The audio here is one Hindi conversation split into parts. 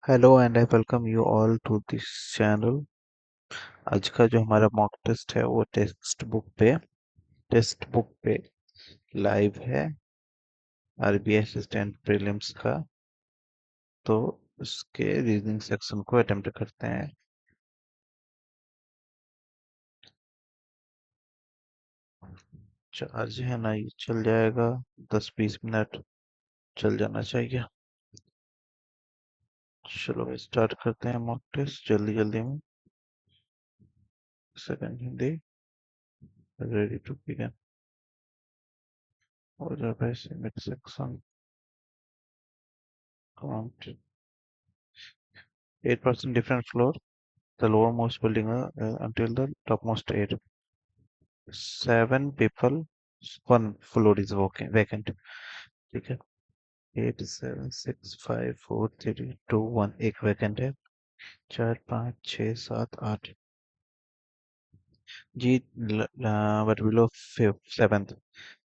Hello and I welcome you all to this channel. आज का जो हमारा मॉक टेस्ट है वो टेक्स्ट बुक पे लाइव है। आरबीआई असिस्टेंट प्रीलिम्स का। तो उसके रीजनिंग सेक्शन को अटेम्प्ट करते हैं। चार्ज है ना, ये चल जाएगा। 10-20 मिनट चल जाना चाहिए। चलो स्टार्ट करते हैं मॉक टेस्ट जल्दी जल्दी में। Second Hindi, ready to begin. हो जाएगा इसे mid section count 8% different floor, the lowermost building until the topmost 8. 7 people, 1 floor is vacant. ठीक है। 8 7 6 5 4 3 2 1 एक वैकेंट है। 4 5 6 7 8 जी। But below seventh.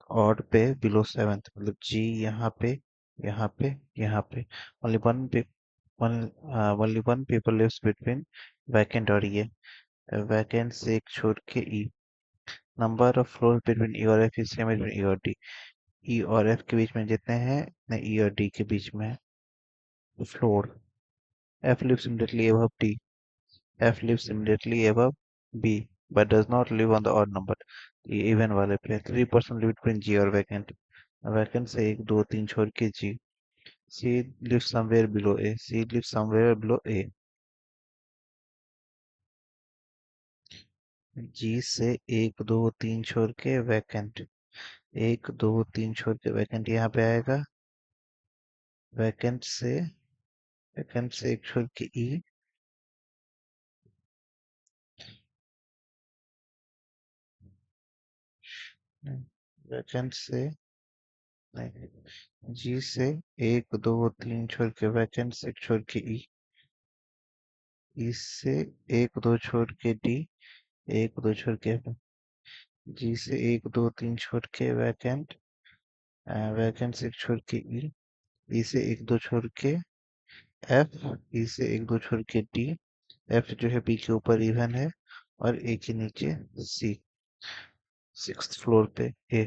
ऑड पे बिलो सेवेंथ मतलब जी यहाँ पे, यहाँ पे, यहाँ पे। Only one only one people lives between vacant और ये वैकेंट से एक छोड़ के E. Number of floor between E और F is same between E और डी। ई और एफ के बीच में जितने हैं उतने ई और डी के बीच में है floor. F lives immediately above D. F lives immediately above B but does not live on the odd number। ये इवन वाले पे 3% लिव बिटवीन G और वैकेंट। वैकेंट से 1 2 3 छोड़ के G। C lives somewhere below A। C lives somewhere below A। G से 1 2 3 छोड़ के वैकेंट। 1 2 3 छोड़ के वैकेंट यहाँ पे आएगा। वैकेंट से वैकेंट से एक छोड़ के ई। वैकेंट से नहीं, जी से 1 2 3 छोड़ के वैकेंट से एक छोड़ के ई। ई से 1 2 छोड़ के डी। 1 2 छोड़ के जी से 1 2 3 छोड़ के वैकेंट। वैकेंट से एक छोड़ के ई। ई से 1 2 छोड़ के एफ। ई से 1 2 छोड़ के डी। एफ जो है बी के ऊपर इवन है और ए के नीचे सी। 6th फ्लोर पे ए।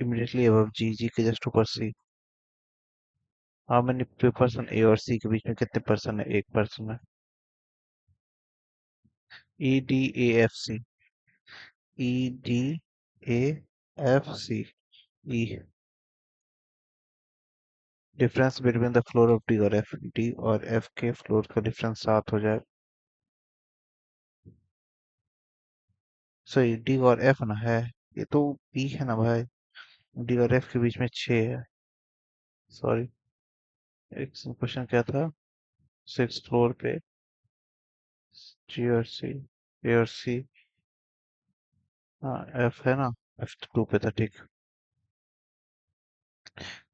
इमीडिएटली अबव जी। जी के जस्ट ऊपर सी। हाउ मेनी पर्सन ए और सी के बीच में कितने पर्सन है? एक पर्सन है। E D A F C. E D A F C. The difference between the floor of D और एफ। डी और एफ के फ्लोर का डिफरेंस 7 हो जाए। सॉरी, डी और एफ ना है, ये तो बी है ना भाई। डी और एफ के बीच में 6 है। सॉरी, एक क्वेश्चन क्या था? 6th फ्लोर पे जी और सी, ए और सी। हाँ एफ है ना। एफ 2 पे था, ठीक।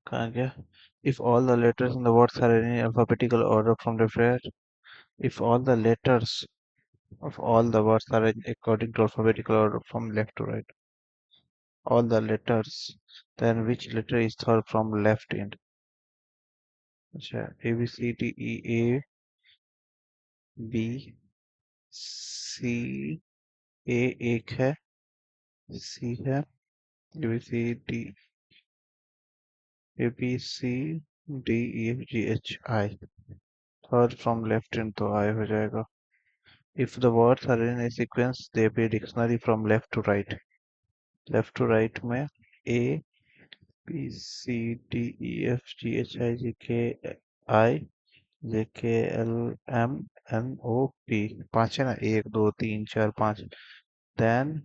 कहाँ गया? If all the letters in the words are in alphabetical order from left to right. If all the letters of all the words are according to alphabetical order from left to right, all the letters, then which letter is third from left end? अच्छा, A B C D E A B C। A एक है, C है, A B C D A B C D E F G H I। third from left end तो I हो जाएगा। if the words are in a sequence they be dictionary from left to right। left to right में A B C D E F G H I I J K L M N O P। पांच है ना, 1 2 3 4 5। then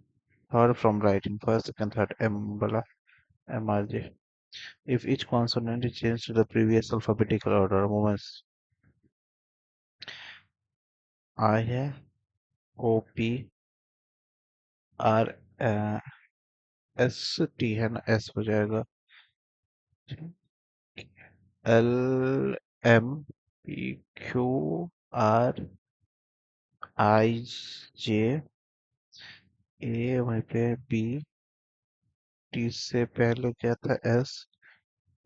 third from right in first second third M वाला M R J। if each consonant is changed to the previous alphabetical order moments I है, O P R S T है ना, S हो जाएगा। L M P Q R I J ए वहीं पे बी। टी से पहले क्या था? एस।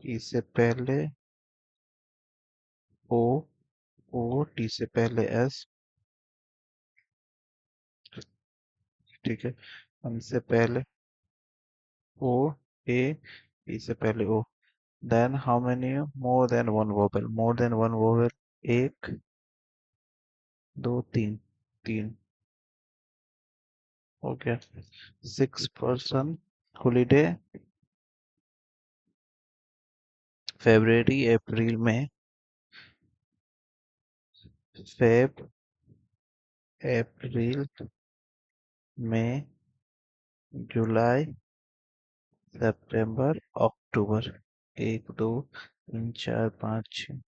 ई से पहले ओ, ओ, टी से पहले एस, ठीक है। एम से पहले ओ, ए, ई से पहले O. Then how many more than one vowel, more than one vowel, एक, दो, तीन, तीन, okay. 6 person holiday, February April में, फेब, अप्रैल, मई, जुलाई, सितंबर, अक्टूबर, एक, दो, तीन, चार, पाँच, छः।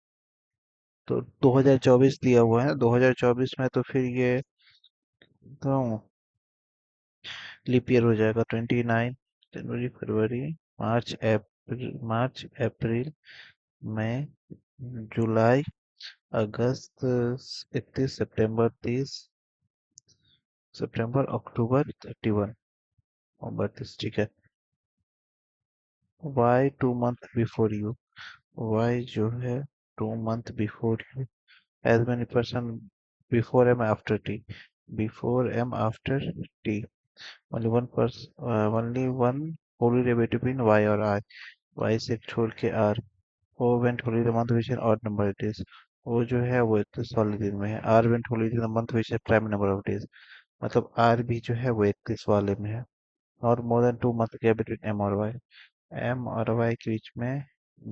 तो 2024 दिया हुआ है, 2024 में तो फिर ये तो लीप ईयर हो जाएगा। 29 जनवरी, फरवरी, मार्च अप्रैल, मई, जुलाई, अगस्त, 31 सितंबर, 30 सितंबर, अक्टूबर, 31 और 32, ठीक है। Y 2 month before you, Y जो है 2 month before you, as many person before M after T, before M after T, only one holiday between y और I, y से छोड़ के r, वो went holiday month which is odd number it is, वो जो है वो 31 वाले दिन में है। r went holiday the month which is prime number of days, मतलब r भी जो है वो 31 वाले में है। और more than 2 month gap between m और y, m और y के बीच में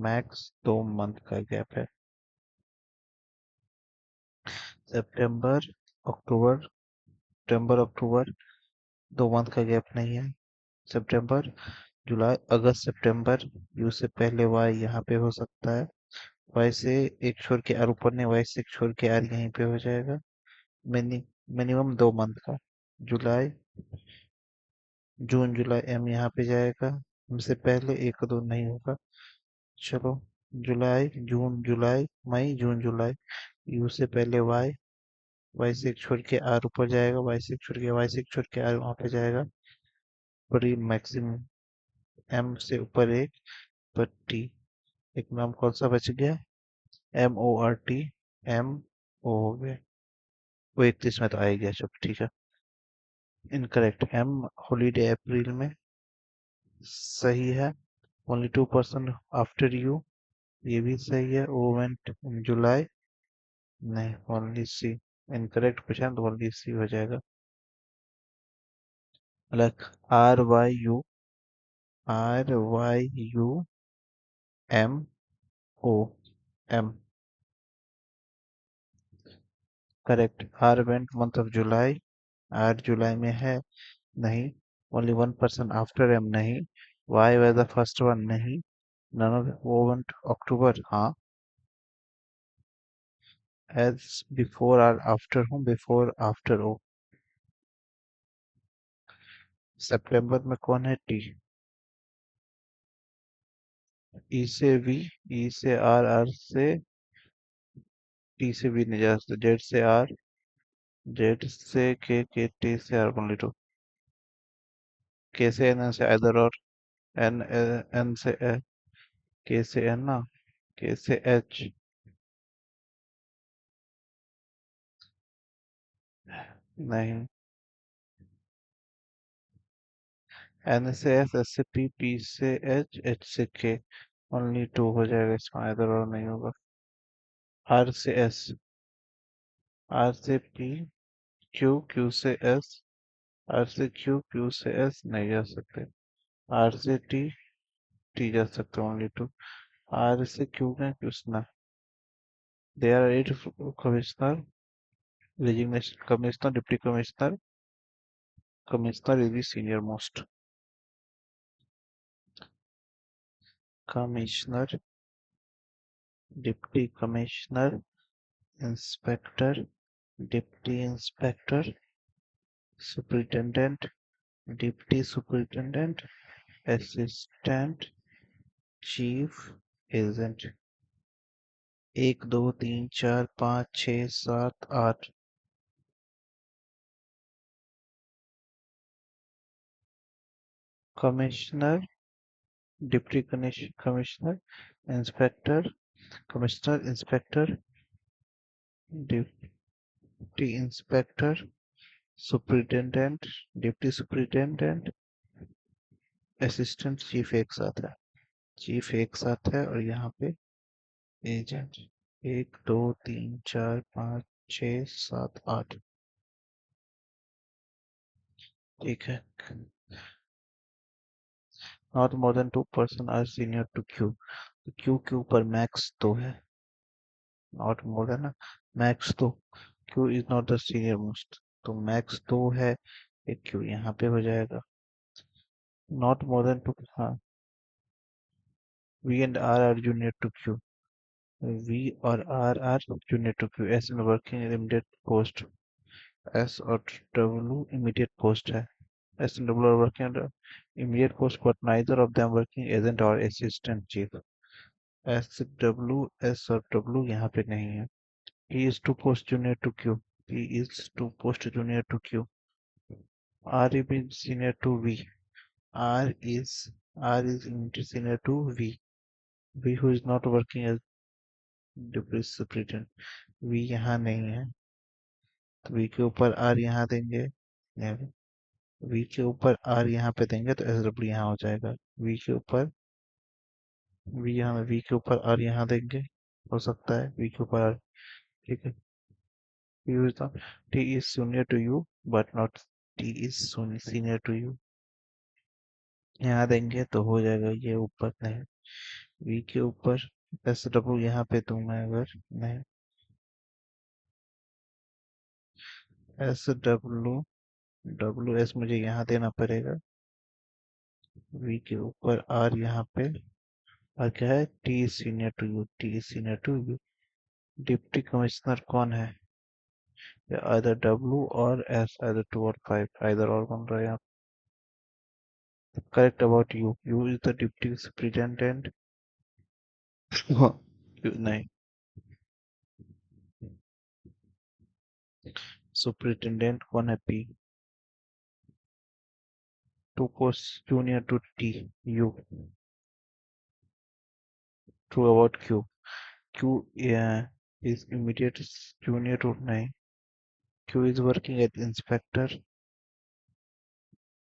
मैक्स 2 मंथ का गैप है। सितंबर, अक्टूबर, सितंबर, अक्टूबर, 2 मंथ का गैप नहीं है। सितंबर, जुलाई, अगस्त, सितंबर, यू से पहले वाई यहाँ पे हो सकता है, वाई से एक छोर के आर ऊपर नहीं, वाई से एक छोर के आर यहीं पे हो जाएगा। मिनी मिनिमम 2 मंथ का। जुलाई, जून, जुलाई, एम यहाँ पे जाएगा, हमसे पहले एक दो नहीं होगा। चलो, जुलाई, जून, जुलाई, मई, जून, जुलाई, यू से पहले वाई, वाई से एक छोड़ के आर ऊपर जाएगा, वाई से एक छोड़ के आर वहां पे जाएगा। बड़ी मैक्सिमम, एम से ऊपर एक, पर टी, एक नाम कौन सा बच गया, MORT, MO हो गया, वो 31 में तो आ ही गया, चलो ठीक है। इनकरेक्ट, एम हॉलीडे अप्रैल में सही है। ओनली 2 पर्सन आफ्टर यू, ये भी सही है। ओ वेंट इन जुलाई, नहीं, ओनली सी। इनकरेक्ट क्वेश्चन, तो ओनली सी हो जाएगा। Like RYU, RYU, M O, M, correct. R went month of July, R July में है, नहीं। ओनली 1 पर्सन आफ्टर एम, नहीं। Y was the first one, नहीं। नन ऑफ वो वेंट अक्टूबर, हाँ। एज बिफोर और आफ्टर हूँ, बिफोर आफ्टर ओ। सितंबर में कौन है, टी। ई से वी, ई से आर, आर से टी से वी नहीं जा सकते, जेड से आर, जेड से के टी से आर, ओनली टू। के से एन, से इधर और, एन, एन से ए, के से एन ना, के से एच, नहीं। एन से एस, एस से पी, पी से एच, एच से के, ओनली टू हो जाएगा इसमें, इधर और नहीं होगा। आर से एस, आर से पी, क्यू, क्यू से एस, आर से क्यू, क्यू से एस नहीं जा सकते। आर से टी, टी जा सकते, ओनली टू। आर से क्यू में क्यूसना, there are 8 commissioner, resignation commissioner, deputy commissioner, commissioner is the senior most. Commissioner, deputy commissioner, inspector, deputy inspector, superintendent, deputy superintendent, assistant, chief, agent. 1, 2, 3, 4, 5, 6, 7, 8। Commissioner, deputy commissioner, inspector, commissioner, inspector, deputy inspector, superintendent, deputy superintendent, assistant chief एक साथ है। चीफ एक साथ है और यहाँ पे एजेंट। 1 2 3 4 5 6 7 8। ठीक है। Not more than 2 person are senior to Q. Q के ऊपर मैक्स तो है, नॉट मोर देन मैक्स तो, Q is not the senior most, तो मैक्स तो है, एक क्यू यहाँ पे हो जाएगा। नॉट मोर देन टू, हाँ, V and R are junior to Q, V और R junior to Q. S in working immediate post, S और डब्ल्यू इमीडिएट पोस्ट है। S and W are working under immediate post, but neither of them working agent or assistant chief. S W, S और W यहाँ पे नहीं है। He is two post junior to Q. He is two post junior to Q. R is senior to V. R is R is immediate senior to V. V who is not working as deputy superintendent. V यहाँ नहीं है, तो V के ऊपर R यहाँ देंगे। V के ऊपर R यहाँ पे देंगे तो एस डब्ल्यू यहाँ हो जाएगा। V के ऊपर V यहाँ, V के ऊपर R यहाँ देंगे, हो सकता है V के ऊपर R। ठीक है। U is not, T is junior to you but not T is senior to you, यहाँ देंगे तो हो जाएगा। ये ऊपर नहीं, V के ऊपर एस डब्ल्यू यहाँ पे दूं मैं, अगर नहीं, एस डब्ल्यू, डब्ल्यू एस मुझे यहाँ देना पड़ेगा। V के ऊपर R यहाँ पे, और क्या है, T is senior to you, T is senior to you। Deputy commissioner कौन है? either W or S, either 2 or 5, either or बन रहा है यहाँ। Correct about you, you is the deputy superintendent। नहीं, superintendent कौन है? P, 2 posts junior to T, U। True about Q, Q is immediate junior to, नहीं, Q is working as inspector,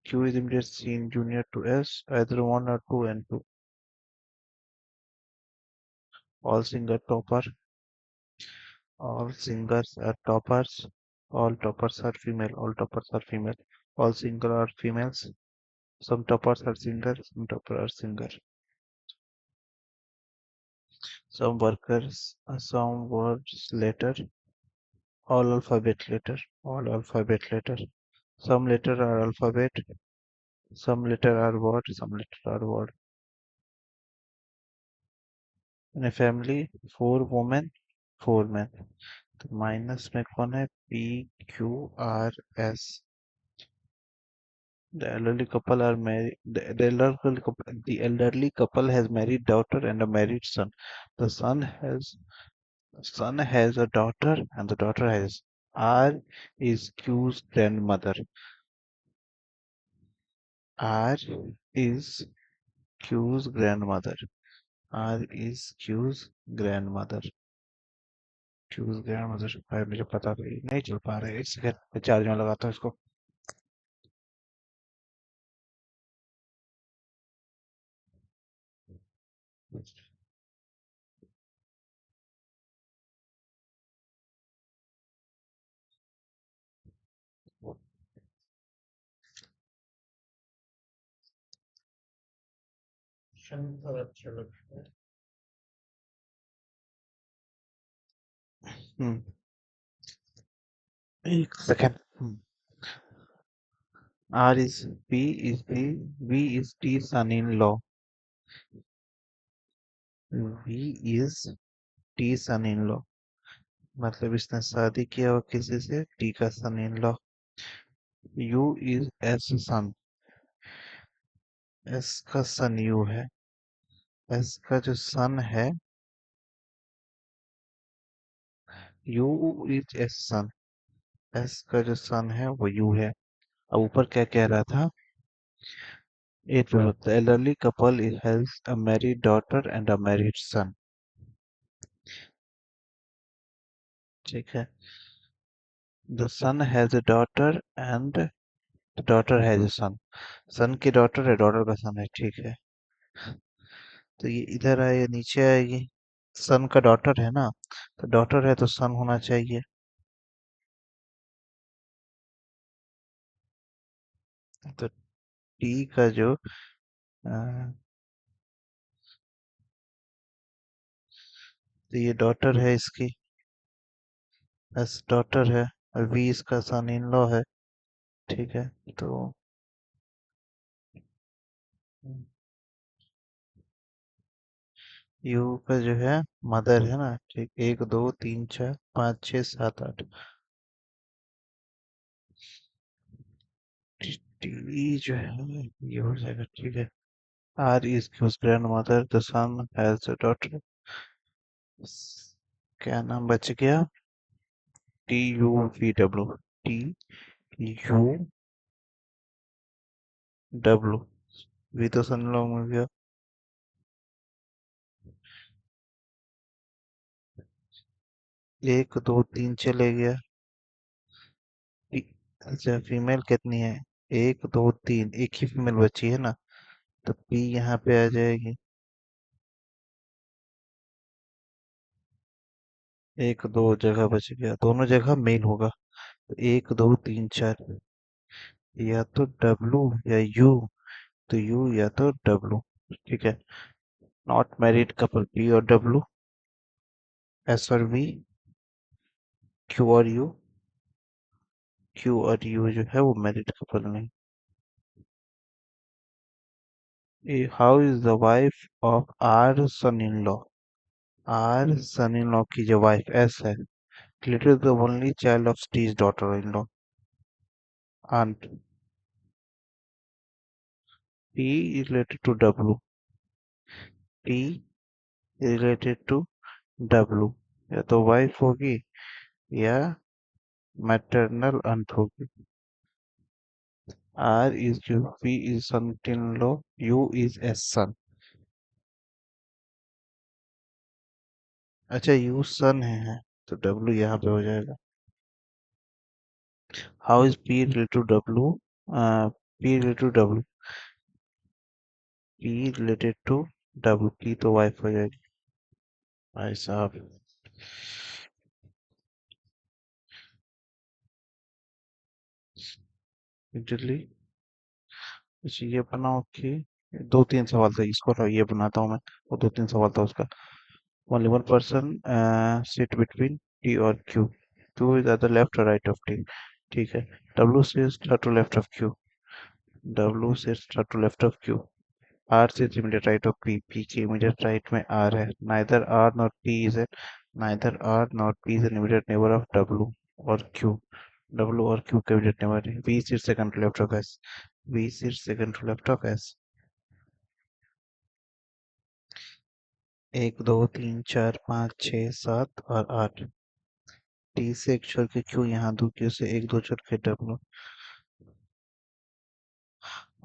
Q is immediate senior junior to S, either 1 or 2 and 2। All singer topper, all singers are toppers, all toppers are female, all toppers are female, all singer are females, some toppers are singers, some toppers are singer, some workers, some words letter, all alphabet letter, all alphabet letter, some letter are alphabet, some letter are word, some letter are word। In a family, 4 women, 4 men, तो माइनस में कौन है? P Q R S। The elderly couple are married. The elderly couple has married daughter and a married son. The son has a daughter and the daughter has, R is Q's grandmother. R is Q's grandmother. R is Q's grandmother। Q's grandmother। भाई मुझे पता नहीं चल पा रहा है, एक सेकंड चार्ज में लगाता हूँ इसको। हम्म, एक second. R is V is the son-in-law. V is T son-in-law, मतलब इसने शादी किया हो किसी से, T का son-in-law। U is S son, S का son U है, S का जो son है, U is S son, S का जो son है वो U है। अब ऊपर क्या कह रहा था? It was the elderly couple has a married daughter and a married son। ठीक है। The son has a daughter and the daughter has a son. Son की डॉटर है, डॉटर का सन है, ठीक है। तो ये इधर आए, नीचे आएगी। सन का डॉटर है ना, तो डॉटर है तो सन होना चाहिए। तो टी का जो तो ये डॉटर है इसकी, एस डॉटर है, और वी इसका सन इन लॉ है, ठीक है। तो यू का जो है मदर है ना, ठीक, 1 2 3 4 5 6 7 8। टी जो है ये हो जाएगा, ठीक है। R is his grand mother, the son has a daughter. क्या नाम बच गया? TUVW, TUW, वी तो सन लॉन्ग में गया। 1 2 3 चले गया। टी- अच्छा, फीमेल कितनी है? 1 2 3, एक ही फीमेल बची है ना, तो पी यहाँ पे आ जाएगी। 1 2 जगह बच गया, दोनों जगह मेल होगा। तो 1 2 3 4, या तो डब्लू या यू, तो यू या तो डब्लू, ठीक है। नॉट मैरिड कपल, पी और डब्लू। एस और वी, क्यू और यू। क्यू और यू जो है वो मैरिड कपल नहीं। How is the wife of R son in law? R son in law की जो वाइफ एस है, little the only child of स्टीज daughter in law, aunt. P related to W, P related to W, या तो वाइफ होगी या मैटरनल अंत होगी। Are is U, P is son in law, U is S son. अच्छा, यू सन है तो डब्लू यहाँ पे हो जाएगा। How is P related to W? P related to W, P related to W, P तो वाइफ हो जाएगी। भाई साहब, इटली। अच्छा, ये बनाओ कि 2 3 सवाल था इसको, ये बनाता हूँ मैं। वो 2 3 सवाल था उसका। Only one person sit between T और Q, Q is at the left और राइट ऑफ टी, ठीक है। W sits to left of Q, W sits to left of Q. R sits immediate right of P, P के इमीडिएट राइट में आर है। Neither R not P is an neither R not P is an immediate neighbour of W और क्यू। डब्लू और क्यू के इमीडिएट नेबर है। V sits second to left of S, V sits second to left of S. 1 2 3 4 5 6 7 और 8। टी से एक छोड़ के क्यू यहाँ दो, क्यू से 1 2 छोड़ के डब्लू।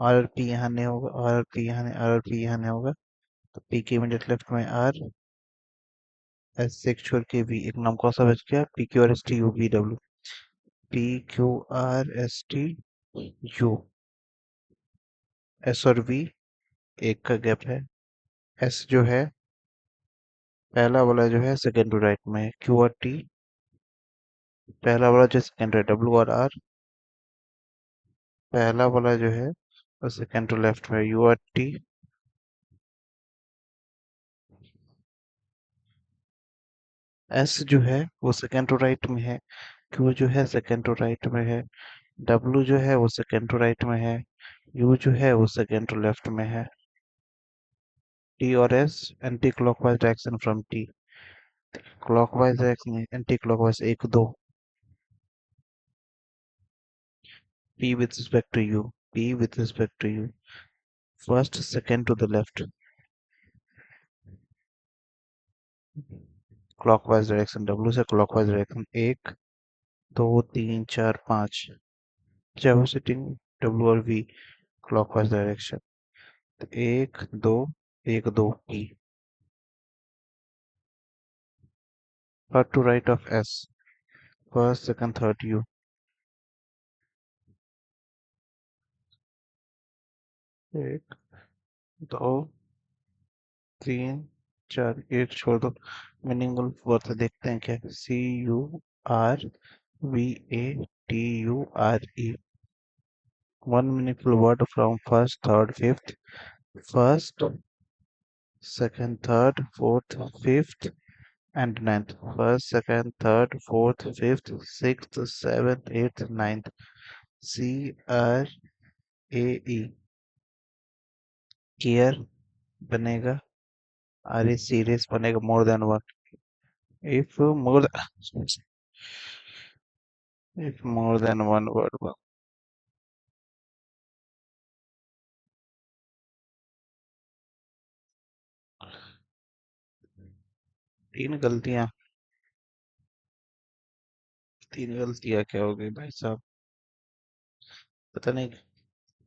आर और पी यहाँ नहीं होगा, आर और पी यहाँ नहीं, आर और पी यहाँ नहीं होगा, तो पी के इमीडिएट लेफ्ट में आर। एस से एक छोड़ के वी, एक नाम कौन सा बच गया? P Q R S T U V W. P Q R S T U, S और वी एक का गैप है। एस जो है पहला वाला जो है सेकेंड टू राइट में है। क्यू और टी पहला वाला जो सेकेंड है, डब्ल्यू और आर पहला वाला जो है वो सेकेंड टू लेफ्ट में। यू और टी, एस जो है वो सेकेंड टू राइट में है। क्यू जो है सेकेंड टू राइट में है। डब्ल्यू जो है वो सेकेंड टू राइट में है। यू जो है वो सेकेंड टू लेफ्ट में है। टी और S anti clockwise direction from T, clockwise direction anti clockwise 1 2। P with respect to you, P with respect to you, first second to the left, clockwise direction, W से clockwise direction 1 2 3 4 5, चाहे वो सिटिंग W और V, clockwise direction, तो 1 2 1 2 P, first to right of S, first second third you. एक, दो, तीन, चार, एक छोड़ दो। मीनिंगफुल वर्ड देखते हैं क्या। CURVATURE। One meaningful word from first, third, fifth. First, second, third, fourth, fifth, and ninth. First, second, third, fourth, fifth, sixth, seventh, eighth, ninth. CRAE। Care बनेगा। आर ए सीरियस बनेगा। मोर than one. If more if more than one word. तीन गलतियां। तीन गलतियां क्या हो गई भाई साहब? पता नहीं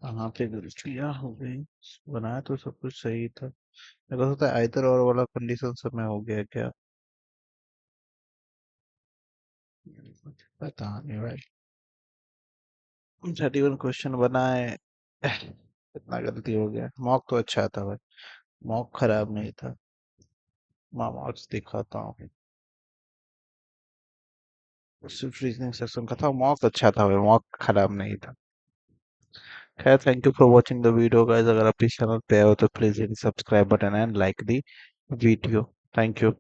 कहाँ पे गलतियां हो गई। बनाया तो सब कुछ सही था। मेरे को लगता है आइदर और वाला कंडीशन सब में हो गया क्या। पता नहीं भाई। 31 क्वेश्चन बनाए। इतना गलती हो गया। मॉक तो अच्छा था भाई। मॉक खराब नहीं था। मैं मार्क्स दिखाता हूँ। सिर्फ रीजनिंग सेक्शन का था। मॉक अच्छा था भाई। मॉक खराब नहीं था। खैर, thank you for watching the video guys. अगर आप इस चैनल पे आए हो तो please hit subscribe button and like the video. Thank you.